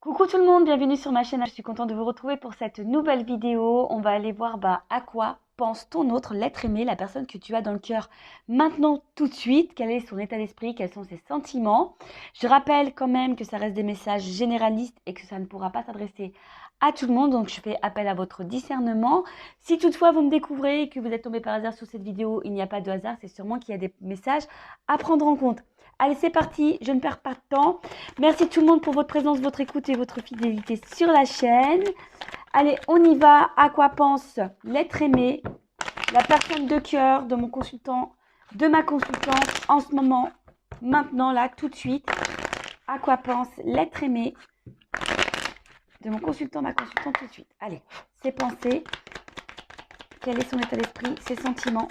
Coucou tout le monde, bienvenue sur ma chaîne. Je suis contente de vous retrouver pour cette nouvelle vidéo. On va aller voir à quoi pense ton autre, l'être aimé, la personne que tu as dans le cœur maintenant tout de suite. Quel est son état d'esprit, quels sont ses sentiments. Je rappelle quand même que ça reste des messages généralistes et que ça ne pourra pas s'adresser à tout le monde. Donc je fais appel à votre discernement. Si toutefois vous me découvrez et que vous êtes tombé par hasard sur cette vidéo, il n'y a pas de hasard, c'est sûrement qu'il y a des messages à prendre en compte. Allez, c'est parti, je ne perds pas de temps. Merci tout le monde pour votre présence, votre écoute et votre fidélité sur la chaîne. Allez, on y va. À quoi pense l'être aimé, la personne de cœur de mon consultant, de ma consultante en ce moment, maintenant, là, tout de suite. À quoi pense l'être aimé de mon consultant, ma consultante tout de suite. Allez, ses pensées, quel est son état d'esprit, ses sentiments.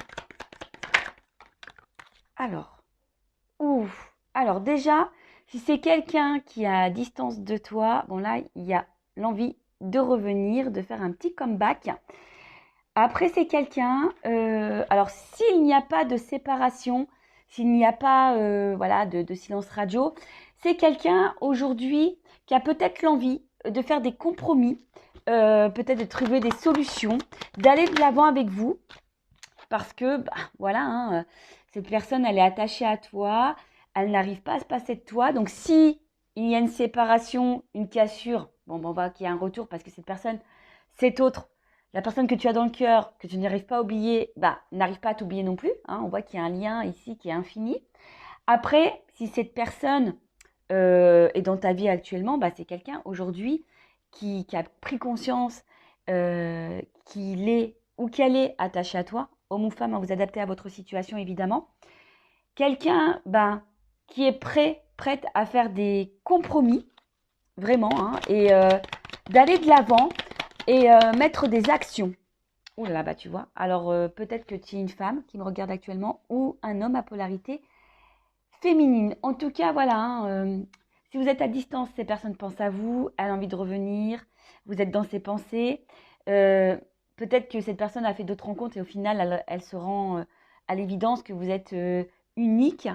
Alors déjà, si c'est quelqu'un qui est à distance de toi, bon là, il y a l'envie de revenir, de faire un petit comeback. Après, c'est quelqu'un, alors s'il n'y a pas de séparation, s'il n'y a pas voilà, de silence radio, c'est quelqu'un aujourd'hui qui a peut-être l'envie de faire des compromis, peut-être de trouver des solutions, d'aller de l'avant avec vous, parce que voilà, hein, cette personne, elle est attachée à toi, elle n'arrive pas à se passer de toi. Donc, si il y a une séparation, une cassure, bon, on va qu'il y a un retour parce que cette personne, cette autre, la personne que tu as dans le cœur, que tu n'arrives pas à oublier, n'arrive pas à t'oublier non plus. Hein, on voit qu'il y a un lien ici qui est infini. Après, si cette personne est dans ta vie actuellement, c'est quelqu'un aujourd'hui qui a pris conscience qu'il est ou qu'elle est attachée à toi, homme ou femme, à vous adapter à votre situation évidemment. Quelqu'un qui est prête à faire des compromis, vraiment, hein, et d'aller de l'avant et mettre des actions. Ouh là là, tu vois. Alors peut-être que tu es une femme qui me regarde actuellement ou un homme à polarité féminine. En tout cas, voilà, hein, si vous êtes à distance, ces personnes pensent à vous, elle a envie de revenir, vous êtes dans ses pensées. Peut-être que cette personne a fait d'autres rencontres et au final, elle se rend à l'évidence que vous êtes unique.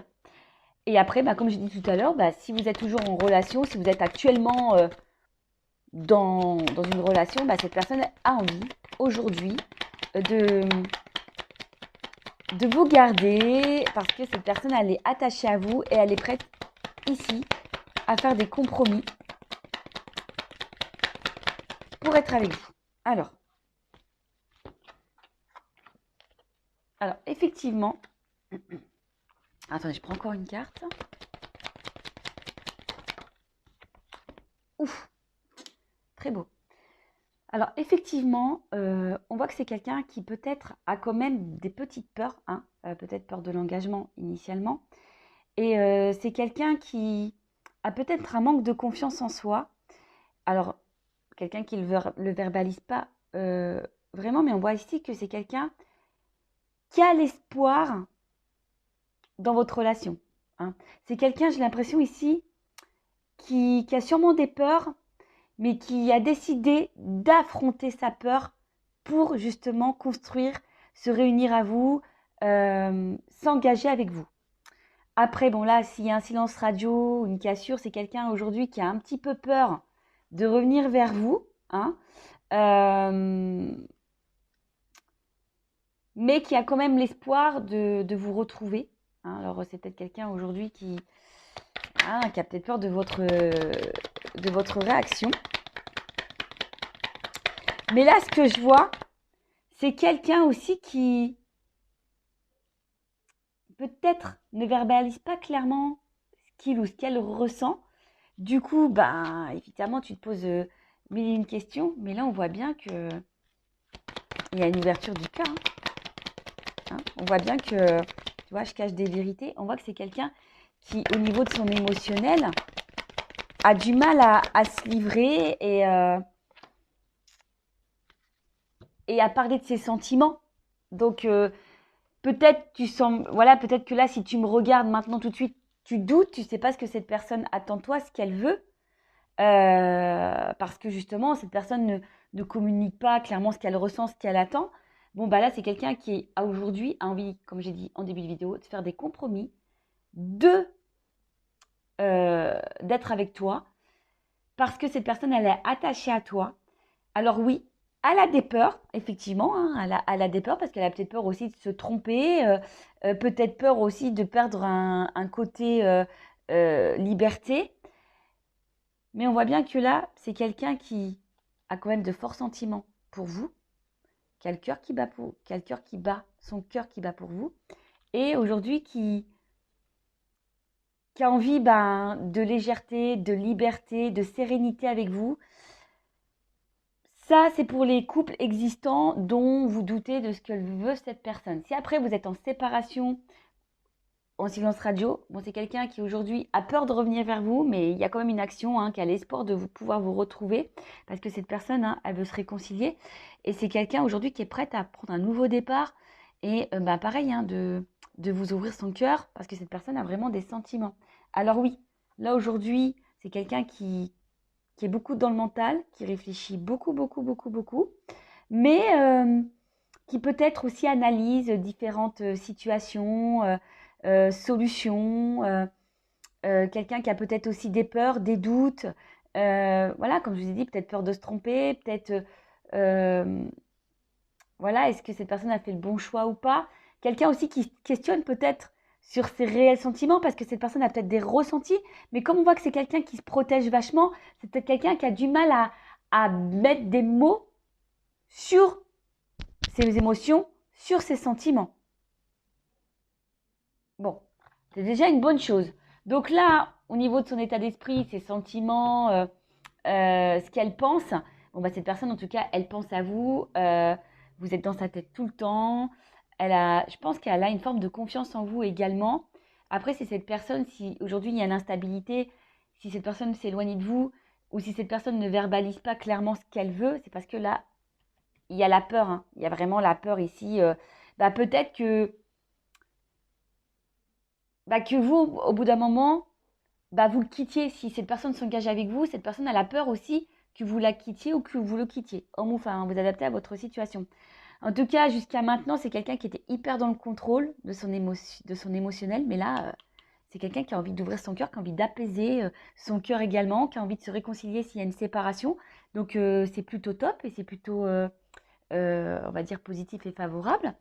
Et après, comme je dis tout à l'heure, si vous êtes toujours en relation, si vous êtes actuellement dans une relation, cette personne a envie aujourd'hui de, de vous garder parce que cette personne, elle est attachée à vous et elle est prête ici à faire des compromis pour être avec vous. Alors effectivement, attendez, je prends encore une carte. Ouf, très beau. Alors effectivement, on voit que c'est quelqu'un qui peut-être a quand même des petites peurs, hein, peut-être peur de l'engagement initialement. Et c'est quelqu'un qui a peut-être un manque de confiance en soi. Alors, quelqu'un qui ne le verbalise pas vraiment, mais on voit ici que c'est quelqu'un qui a l'espoir dans votre relation. Hein. C'est quelqu'un, j'ai l'impression ici, qui a sûrement des peurs, mais qui a décidé d'affronter sa peur pour justement construire, se réunir à vous, s'engager avec vous. Après, bon là, s'il y a un silence radio, une cassure, c'est quelqu'un aujourd'hui qui a un petit peu peur de revenir vers vous, hein, mais qui a quand même l'espoir de vous retrouver. Hein. Alors, c'est peut-être quelqu'un aujourd'hui qui a peut-être peur de votre réaction. Mais là, ce que je vois, c'est quelqu'un aussi qui peut-être ne verbalise pas clairement ce qu'il ou ce qu'elle ressent. Du coup, évidemment, tu te poses mille et une questions, mais là, on voit bien que il y a une ouverture du cœur. Hein. On voit bien que, tu vois, je cache des vérités. On voit que c'est quelqu'un qui, au niveau de son émotionnel, a du mal à se livrer et à parler de ses sentiments. Donc, peut-être peut-être que là, si tu me regardes maintenant tout de suite, tu doutes, tu sais pas ce que cette personne attend de toi, ce qu'elle veut. Parce que justement, cette personne ne communique pas clairement ce qu'elle ressent, ce qu'elle attend. Bon, là, c'est quelqu'un qui, aujourd'hui, a envie, comme j'ai dit en début de vidéo, de faire des compromis, d'être avec toi. parce que cette personne, elle est attachée à toi. Alors oui, elle a des peurs, effectivement, hein, elle a des peurs parce qu'elle a peut-être peur aussi de se tromper, peut-être peur aussi de perdre un côté liberté. Mais on voit bien que là, c'est quelqu'un qui a quand même de forts sentiments pour vous, qui a le cœur qui bat son cœur qui bat pour vous, et aujourd'hui qui a envie de légèreté, de liberté, de sérénité avec vous. Ça, c'est pour les couples existants dont vous doutez de ce que veut cette personne. Si après vous êtes en séparation, en silence radio, bon, c'est quelqu'un qui aujourd'hui a peur de revenir vers vous, mais il y a quand même une action, hein, qui a l'espoir de pouvoir vous retrouver, parce que cette personne, hein, elle veut se réconcilier, et c'est quelqu'un aujourd'hui qui est prête à prendre un nouveau départ, et pareil, hein, de vous ouvrir son cœur, parce que cette personne a vraiment des sentiments. Alors oui, là aujourd'hui, c'est quelqu'un qui est beaucoup dans le mental, qui réfléchit beaucoup, beaucoup, beaucoup, beaucoup, mais qui peut-être aussi analyse différentes situations, solutions, quelqu'un qui a peut-être aussi des peurs, des doutes, voilà, comme je vous ai dit, peut-être peur de se tromper, peut-être, voilà, est-ce que cette personne a fait le bon choix ou pas? Quelqu'un aussi qui questionne peut-être sur ses réels sentiments, parce que cette personne a peut-être des ressentis, mais comme on voit que c'est quelqu'un qui se protège vachement, c'est peut-être quelqu'un qui a du mal à mettre des mots sur ses émotions, sur ses sentiments. Bon, c'est déjà une bonne chose. Donc là, au niveau de son état d'esprit, ses sentiments, ce qu'elle pense, bon, cette personne, en tout cas, elle pense à vous, vous êtes dans sa tête tout le temps, je pense qu'elle a une forme de confiance en vous également. Après, c'est cette personne, si aujourd'hui il y a une instabilité, si cette personne s'éloigne de vous, ou si cette personne ne verbalise pas clairement ce qu'elle veut, c'est parce que là, il y a la peur, hein. Il y a vraiment la peur ici. Peut-être que vous, au bout d'un moment, vous le quittiez. Si cette personne s'engage avec vous, cette personne, elle a peur aussi que vous la quittiez ou que vous le quittiez. Homme ou femme, vous adaptez à votre situation. En tout cas, jusqu'à maintenant, c'est quelqu'un qui était hyper dans le contrôle de son émotionnel. Mais là, c'est quelqu'un qui a envie d'ouvrir son cœur, qui a envie d'apaiser son cœur également, qui a envie de se réconcilier s'il y a une séparation. Donc, c'est plutôt top et c'est plutôt, on va dire, positif et favorable.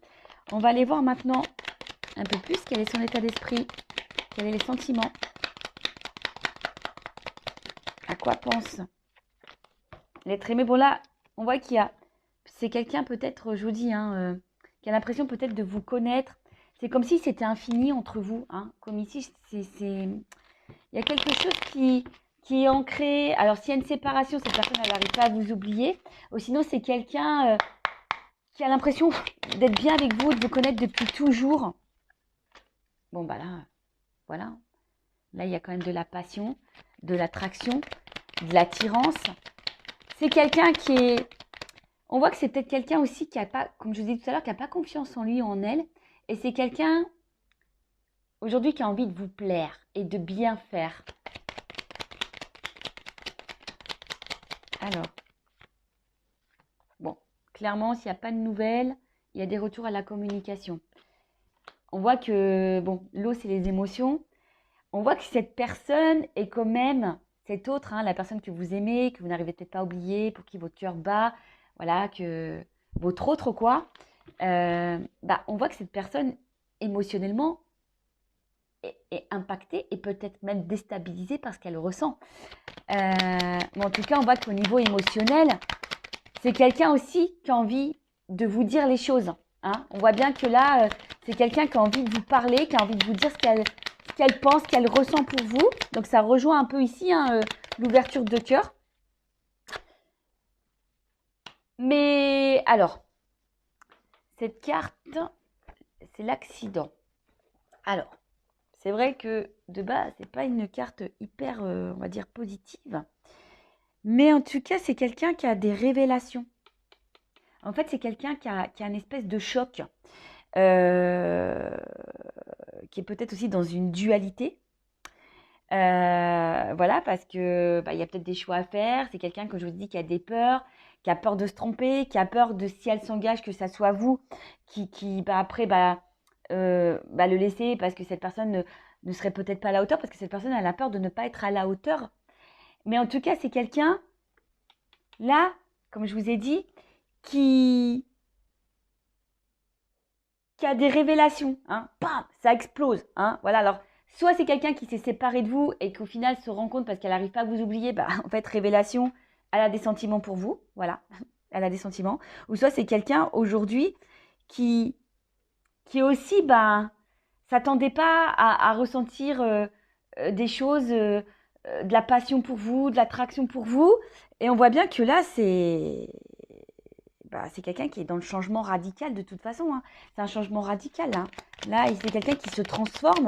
On va aller voir maintenant un peu plus quel est son état d'esprit, quels sont les sentiments, à quoi pense l'être aimé. Bon là, on voit c'est quelqu'un peut-être, je vous dis, hein, qui a l'impression peut-être de vous connaître. C'est comme si c'était infini entre vous, hein. Comme ici, il y a quelque chose qui est ancré. Alors s'il y a une séparation, cette personne, elle n'arrive pas à vous oublier. Ou sinon, c'est quelqu'un qui a l'impression d'être bien avec vous, de vous connaître depuis toujours. Bon là, voilà. Là, il y a quand même de la passion, de l'attraction, de l'attirance. C'est quelqu'un qui est... On voit que c'est peut-être quelqu'un aussi qui n'a pas, comme je vous disais tout à l'heure, qui n'a pas confiance en lui ou en elle. Et c'est quelqu'un, aujourd'hui, qui a envie de vous plaire et de bien faire. Alors, bon, clairement, s'il n'y a pas de nouvelles, il y a des retours à la communication. On voit que, bon, l'eau, c'est les émotions. On voit que cette personne est quand même, cette autre, hein, la personne que vous aimez, que vous n'arrivez peut-être pas à oublier, pour qui votre cœur bat, voilà, que votre autre, quoi. On voit que cette personne, émotionnellement, est impactée et peut-être même déstabilisée par ce qu'elle ressent. Mais en tout cas, on voit qu'au niveau émotionnel, c'est quelqu'un aussi qui a envie de vous dire les choses. Hein. On voit bien que là, c'est quelqu'un qui a envie de vous parler, qui a envie de vous dire ce qu'elle pense, ce qu'elle ressent pour vous. Donc ça rejoint un peu ici, hein, l'ouverture de cœur. Mais alors, cette carte, c'est l'accident. Alors, c'est vrai que de base, c'est pas une carte hyper, on va dire, positive. Mais en tout cas, c'est quelqu'un qui a des révélations. En fait, c'est quelqu'un qui a une espèce de choc, qui est peut-être aussi dans une dualité. Voilà, parce que il y a peut-être des choix à faire. C'est quelqu'un, comme je vous dis, qui a des peurs, qui a peur de se tromper, qui a peur de, si elle s'engage, que ça soit vous qui après, le laisser parce que cette personne ne serait peut-être pas à la hauteur, parce que cette personne elle a peur de ne pas être à la hauteur. Mais en tout cas, c'est quelqu'un, là, comme je vous ai dit, qui a des révélations. Hein. Bam, ça explose. Hein. Voilà, alors, soit c'est quelqu'un qui s'est séparé de vous et qu'au final se rend compte parce qu'elle n'arrive pas à vous oublier, bah, en fait, révélation, elle a des sentiments pour vous. Voilà, elle a des sentiments. Ou soit c'est quelqu'un aujourd'hui qui aussi, ben, s'attendait pas à ressentir des choses, de la passion pour vous, de l'attraction pour vous. Et on voit bien que là, c'est quelqu'un qui est dans le changement radical de toute façon. Hein. C'est un changement radical. Hein. Là, c'est quelqu'un qui se transforme.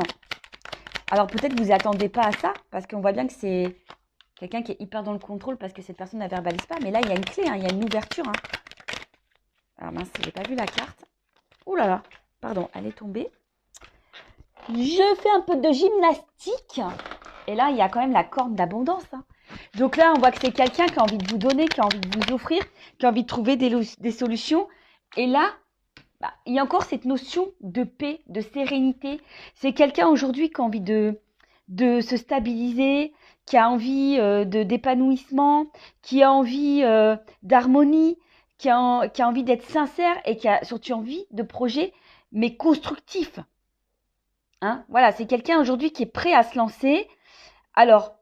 Alors peut-être vous attendez pas à ça, parce qu'on voit bien que c'est quelqu'un qui est hyper dans le contrôle parce que cette personne ne verbalise pas. Mais là, il y a une clé, hein, il y a une ouverture. Hein. Alors mince, j'ai pas vu la carte. Ouh là là, pardon, elle est tombée. Je fais un peu de gymnastique. Et là, il y a quand même la corne d'abondance. Hein. Donc là, on voit que c'est quelqu'un qui a envie de vous donner, qui a envie de vous offrir, qui a envie de trouver des solutions. Et là, bah, il y a encore cette notion de paix, de sérénité. C'est quelqu'un aujourd'hui qui a envie de se stabiliser, qui a envie d'épanouissement, qui a envie d'harmonie, qui a envie d'être sincère et qui a surtout envie de projets, mais constructifs. Hein, voilà, c'est quelqu'un aujourd'hui qui est prêt à se lancer. Alors,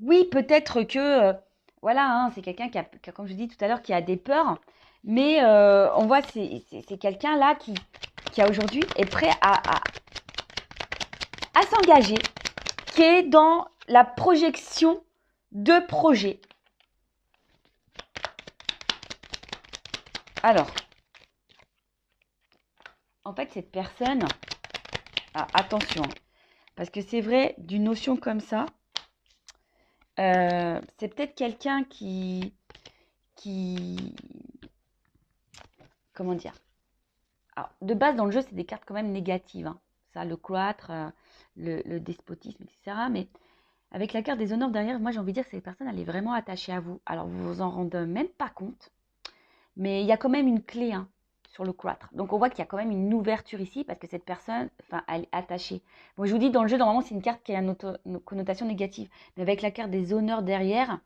oui, peut-être que, voilà, hein, c'est quelqu'un qui a, comme je dis tout à l'heure, qui a des peurs. Mais on voit, c'est quelqu'un là qui aujourd'hui est prêt à s'engager, qui est dans la projection de projets. Alors, en fait, cette personne, attention, parce que c'est vrai, d'une notion comme ça, c'est peut-être quelqu'un qui, comment dire, alors, de base, dans le jeu, c'est des cartes quand même négatives. Hein. Ça, le cloître, le despotisme, etc. Mais avec la carte des honneurs derrière, moi, j'ai envie de dire que cette personne, elle est vraiment attachée à vous. Alors, vous vous en rendez même pas compte. Mais il y a quand même une clé hein, sur le cloître. Donc, on voit qu'il y a quand même une ouverture ici parce que cette personne, enfin, elle est attachée. Bon, je vous dis, dans le jeu, normalement, c'est une carte qui a une connotation négative. Mais avec la carte des honneurs derrière,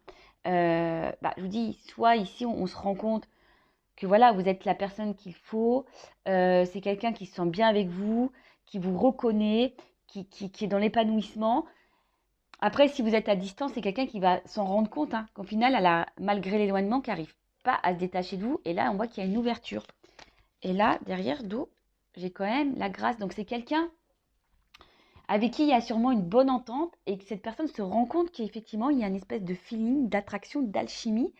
je vous dis, soit ici, on se rend compte que voilà, vous êtes la personne qu'il faut, c'est quelqu'un qui se sent bien avec vous, qui vous reconnaît, qui est dans l'épanouissement. Après, si vous êtes à distance, c'est quelqu'un qui va s'en rendre compte hein, qu'au final, elle a, malgré l'éloignement, qui n'arrive pas à se détacher de vous. Et là, on voit qu'il y a une ouverture. Et là, derrière, d'eau, j'ai quand même la grâce. Donc, c'est quelqu'un avec qui il y a sûrement une bonne entente et que cette personne se rend compte qu'effectivement, il y a une espèce de feeling, d'attraction, d'alchimie.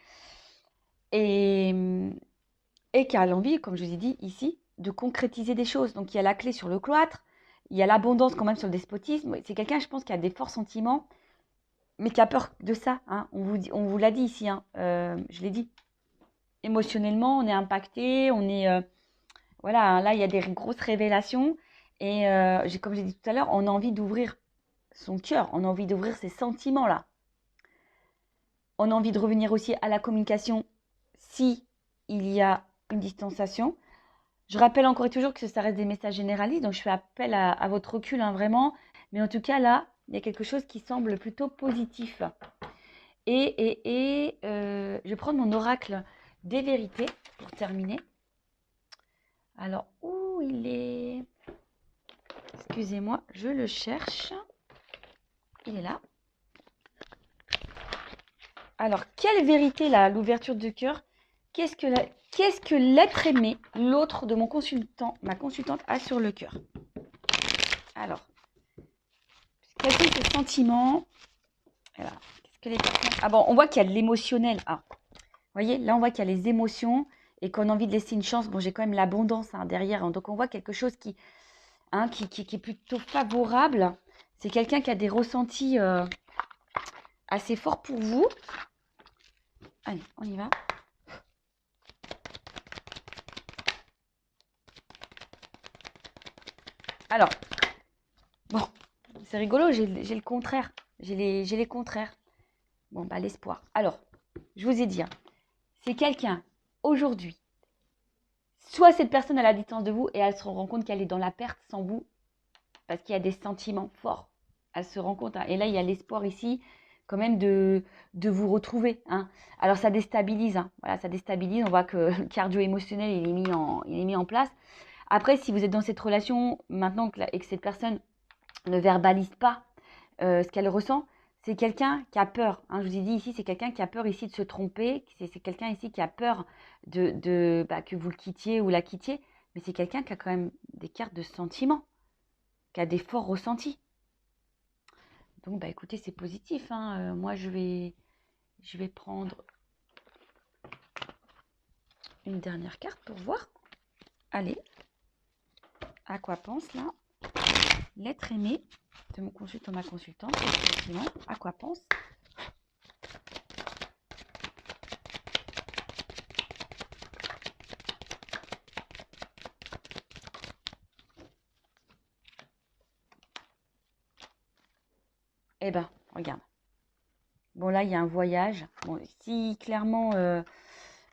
Et qui a l'envie, comme je vous ai dit ici, de concrétiser des choses. Donc il y a la clé sur le cloître, il y a l'abondance quand même sur le despotisme. C'est quelqu'un, je pense, qui a des forts sentiments, mais qui a peur de ça. Hein. On vous l'a dit ici, hein. Je l'ai dit. Émotionnellement, on est impacté, on est... voilà, hein, là, il y a des grosses révélations. Et comme j'ai dit tout à l'heure, on a envie d'ouvrir son cœur, on a envie d'ouvrir ses sentiments-là. On a envie de revenir aussi à la communication si il y a une distanciation. Je rappelle encore et toujours que ça reste des messages généralistes, donc je fais appel à votre recul, hein, vraiment. Mais en tout cas, là, il y a quelque chose qui semble plutôt positif. Je vais prendre mon oracle des vérités pour terminer. Alors, où il est? Excusez-moi, je le cherche. Il est là. Alors, quelle vérité, là, l'ouverture du cœur? Qu'est-ce que l'être aimé, l'autre de mon consultant, ma consultante, a sur le cœur? Alors, quels sont ses sentiments? Alors, qu'est-ce que les personnes... Ah bon, on voit qu'il y a de l'émotionnel. Ah, vous voyez, là, on voit qu'il y a les émotions et qu'on a envie de laisser une chance. Bon, j'ai quand même l'abondance hein, derrière. Hein, donc, on voit quelque chose qui est plutôt favorable. C'est quelqu'un qui a des ressentis assez forts pour vous. Allez, on y va. Alors, bon, c'est rigolo, j'ai le contraire. J'ai les contraires. Bon, bah, l'espoir. Alors, je vous ai dit, hein, c'est quelqu'un, aujourd'hui, soit cette personne à la distance de vous et elle se rend compte qu'elle est dans la perte sans vous, parce qu'il y a des sentiments forts. Elle se rend compte, hein, et là, il y a l'espoir ici, quand même de vous retrouver, hein. Alors ça déstabilise, hein. Voilà, ça déstabilise. On voit que le cardio émotionnel il est mis en place. Après, si vous êtes dans cette relation maintenant et que cette personne ne verbalise pas ce qu'elle ressent, c'est quelqu'un qui a peur, hein. Je vous ai dit ici, c'est quelqu'un qui a peur ici de se tromper. C'est quelqu'un ici qui a peur que vous le quittiez ou la quittiez. Mais c'est quelqu'un qui a quand même des cartes de sentiments, qui a des forts ressentis. Donc, écoutez, c'est positif, hein. Moi, je vais prendre une dernière carte pour voir. Allez, à quoi pense là l'être aimé de mon consultant, ma consultante, effectivement, à quoi pense? Eh ben, regarde. Bon, là, il y a un voyage. Bon, si clairement,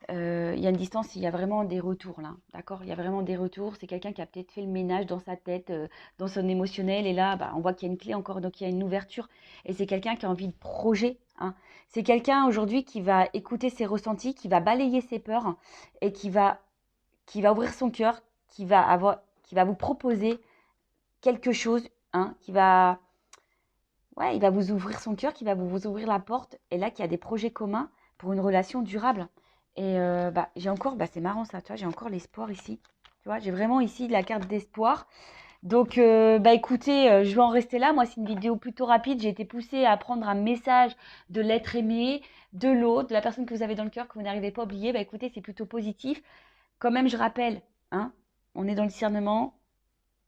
il y a une distance, il y a vraiment des retours, là. D'accord? Il y a vraiment des retours. C'est quelqu'un qui a peut-être fait le ménage dans sa tête, dans son émotionnel. Et là, on voit qu'il y a une clé encore, donc il y a une ouverture. Et c'est quelqu'un qui a envie de projet, hein. C'est quelqu'un aujourd'hui qui va écouter ses ressentis, qui va balayer ses peurs et qui va ouvrir son cœur, qui va vous proposer quelque chose, hein, ouais, il va vous ouvrir son cœur, qui va vous ouvrir la porte, et là, qu'il y a des projets communs pour une relation durable. Et j'ai encore, c'est marrant ça, tu vois, j'ai encore l'espoir ici. Tu vois, j'ai vraiment ici la carte d'espoir. Donc, écoutez, je vais en rester là. Moi, c'est une vidéo plutôt rapide. J'ai été poussée à prendre un message de l'être aimé, de l'autre, de la personne que vous avez dans le cœur, que vous n'arrivez pas à oublier. Écoutez, c'est plutôt positif. Quand même, je rappelle, hein, on est dans le discernement,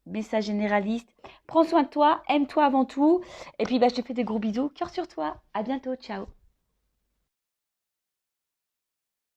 message généraliste. Prends soin de toi, aime-toi avant tout. Et puis, je te fais des gros bisous. Cœur sur toi. À bientôt. Ciao.